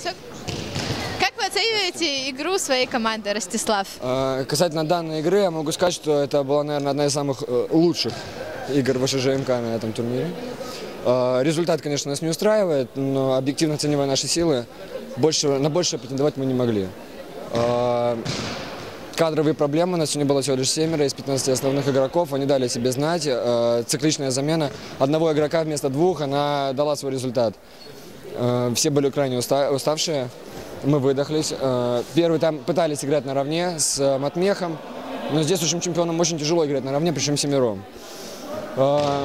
Как вы оцениваете игру своей команды, Ростислав? Касательно данной игры, я могу сказать, что это была, наверное, одна из самых лучших игр ВШЖ-МК на этом турнире. Результат, конечно, нас не устраивает, но объективно оценивая наши силы, на большее претендовать мы не могли. Кадровые проблемы, у нас сегодня было всего лишь 7 из 15 основных игроков, они дали о себе знать. Цикличная замена одного игрока вместо двух, она дала свой результат. Все были крайне уставшие, мы выдохлись. Первый тайм пытались играть наравне с Матмехом, но здесь нашим чемпионам очень тяжело играть наравне, причем семером.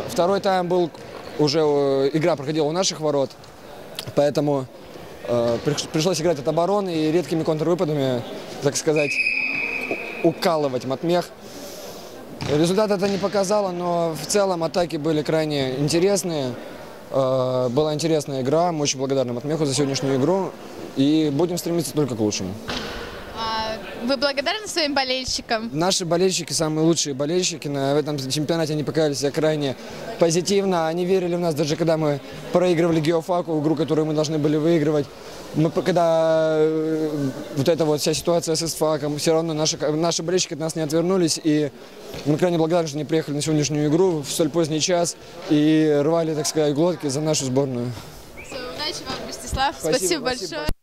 Второй тайм был, уже игра проходила у наших ворот, поэтому пришлось играть от обороны и редкими контрвыпадами, так сказать, укалывать Матмех. Результат это не показало, но в целом атаки были крайне интересные. Была интересная игра, мы очень благодарны Матмеху за сегодняшнюю игру и будем стремиться только к лучшему. Вы благодарны своим болельщикам? Наши болельщики самые лучшие болельщики. В этом чемпионате они показали себя крайне позитивно. Они верили в нас, даже когда мы проигрывали Геофаку, игру, которую мы должны были выигрывать. Когда вот эта вот вся ситуация с ИСФАКом, все равно наши болельщики от нас не отвернулись. И мы крайне благодарны, что они приехали на сегодняшнюю игру в столь поздний час и рвали, так сказать, глотки за нашу сборную. Удачи вам, Ростислав. Спасибо большое.